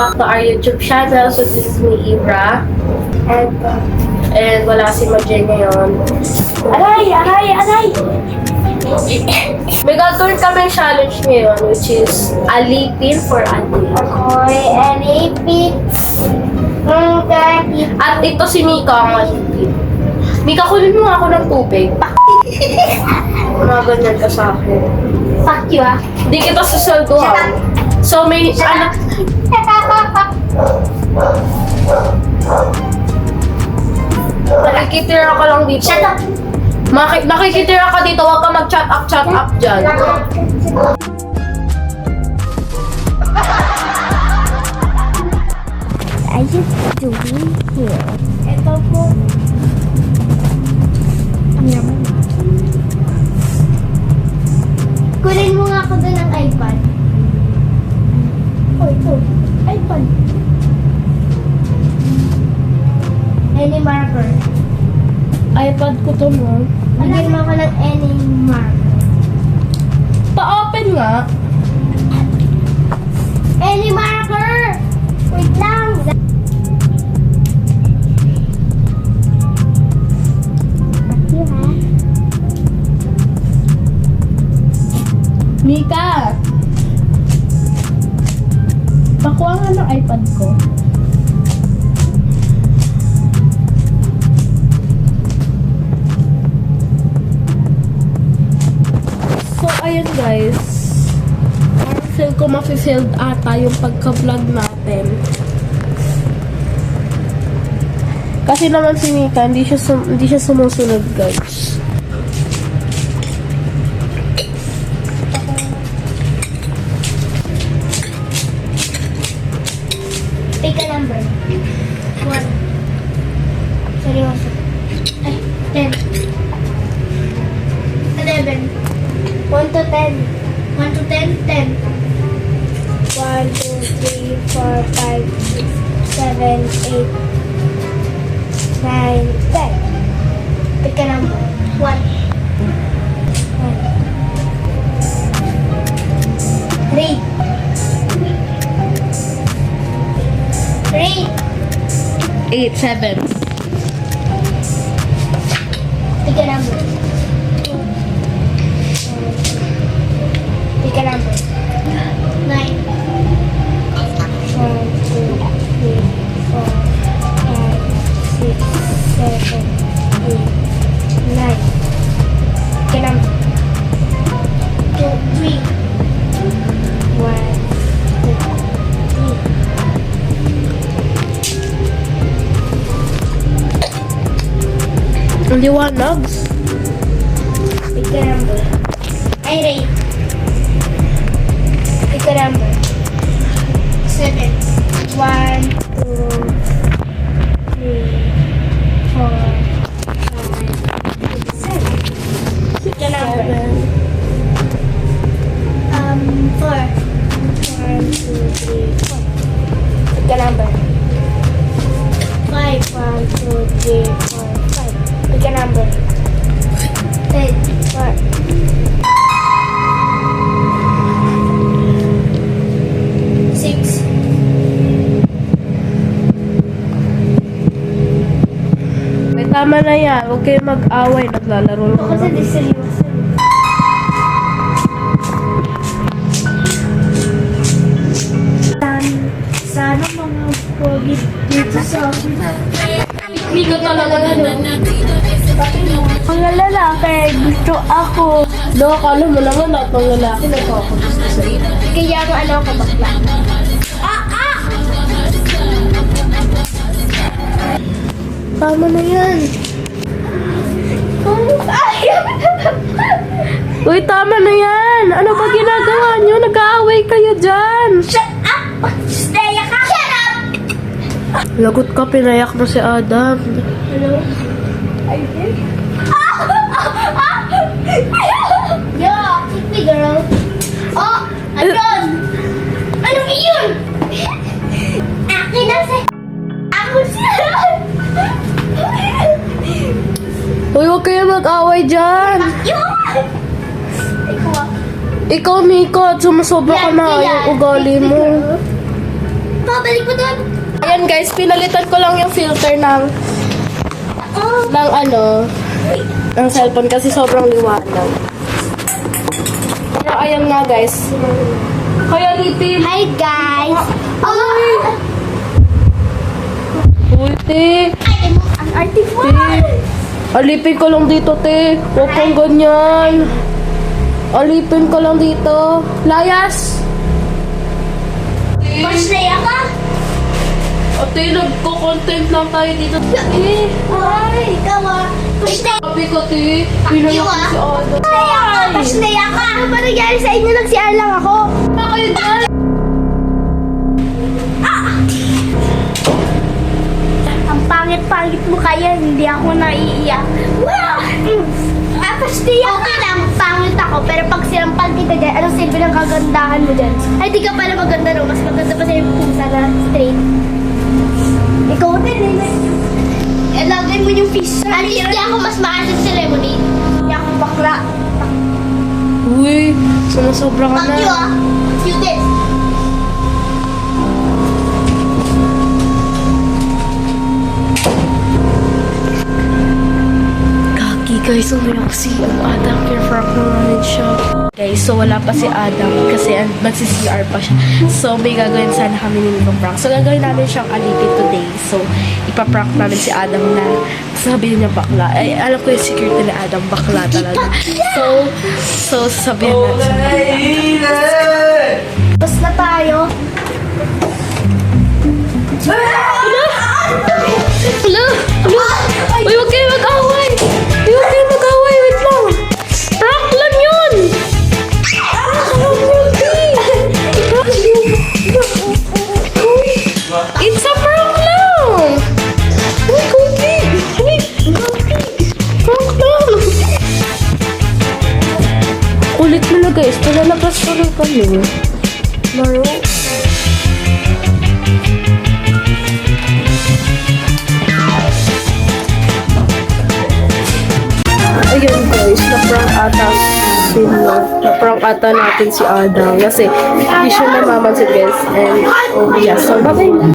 back to our YouTube channel. So this is me, Ibra. And wala si Majay ngayon. Aray! May gagawin kami challenge ngayon, which is alipin for auntie. Ako'y alipin. At ito si Mika ang alipin. Mika, kunin mo nga ako ng tubig. Mga ganyan ka sa akin. Fuck you ah. Hindi kita susalduhan. So may anak. Nakikitira ka lang dito. Shut up. Nakikitira ka dito, huwag ka mag-chat up dyan. Are you doing here? Ito po. Ang yaman. Kunin mo nga ako doon ng iPad. Oh, ito. iPad. Any marker. iPad ko to mo. Bigyan mo ako ng any marker. Pa-open nga. Any marker! Wait lang. Fuck you, ha? Mika! Pakuha nga ng iPad ko. So, ayun guys. Parang feel ko mafe-failed ata yung pagka-vlog natin. Kasi naman si Mika, hindi siya sumusunod guys. Pick a number. 1. Seryoso. Ay, 10. 11. 1 to 10. 1 to 10, 10. 1, 2, 3, 4, 5, 6, 7, 8, 9, 10. Pick a number. 1. 3. 3. 8, 7. Pick a number. Pick a number. 9. 1, 2, 3, 4, 5, 6, 7, 8, 9. Pick a number. 2, 3. 1, 2, 3. Liwanags. Pick a number. Ay, Ray. Pick a number. 7. 1, 2, 3, 4, 5, 7. Pick a number. 4. 1, 2, 3, 4. Pick a number. 5. 1, 2, 3, 4, 5. Pick a number. 10. 4. 6. May tama na yan. Huwag kayo mag-away. Naglalaro Ito kasi di seryoso. Sana mga pogi dito sa akin. Hindi ko talaga Mga lalaki, gusto ako. No, akala mo naman lahat ng lalaki nagkakagusto sa'yo. Kaya mo ano ako bakla. Tama na yan. Uy, tama na yan. Ano ba ginagawa nyo? Nag-aaway kayo dyan. Shut up! Stay ka! Shut up! Lagot ka, pinayak mo si Adam. Hello? Are you there? Yo, kick me girl. Oh, ayun! Anong iyon? Akin na si... Ako siya! Uy, huwag kayo mag-away dyan. Yun! Ikaw ah. Ikaw, Mika, sumusobra ka na yung ugali mo. mo, balik mo doon. Ayan guys, pinalitan ko lang yung filter ng ng cellphone kasi sobrang liwanag. Pero ayan nga guys. Kaya lipin. Hi guys. Uy, te. Ang arte mo. Alipin ko lang dito, te. Huwag kang ganyan. Alipin ko lang dito. Layas! First day ako. Ate, nagko-content lang tayo dito. Ay, ikaw ah. First day. Sabi ko, te. Pinalak ko si Ada. First day ako. Ano ba nangyari sa inyo? Nag-CR lang ako. Na kayo dyan? Ang pangit-pangit mo kaya, hindi ako naiiyak. Wow! First day ako. Okay lang, pangit ako. Pero pag sinampal kita dyan, anong silbi ng kagandahan mo dyan? Ay, di ka pala maganda no. Mas maganda pa sa'yo yung pusa na straight. Ikaw din eh. Lagay mo yung fish. At least di ako mas maasin sa lemonade. Hindi ako bakla. Uy, sumusobra ka Fuck you na. ah. You did. Kaki guys, umiyak si Adam. Kaya-frank na namin siya. Guys, so wala pa si Adam kasi magsi-CR pa siya. So may gagawin sana kami ni Nico prank. So gagawin namin siyang alipin today. So ipaprank namin si Adam na sabihin niya bakla. Ay, alam ko yung security ni Adam, bakla talaga. So sabihin natin. Tapos na tayo. Hello? Uy, huwag kayo mag-away! Uy, huwag kayo mag-away! Wait lang! Prank lang yun! It's a prank lang! Uy, Kobe! Uy, prank lang! Ulit mo na guys, palalabas ko rin kami. Laro. Ayun guys, na-prank ata natin si Adam kasi hindi siya namamansin guys. And, oh yeah, so bye-bye.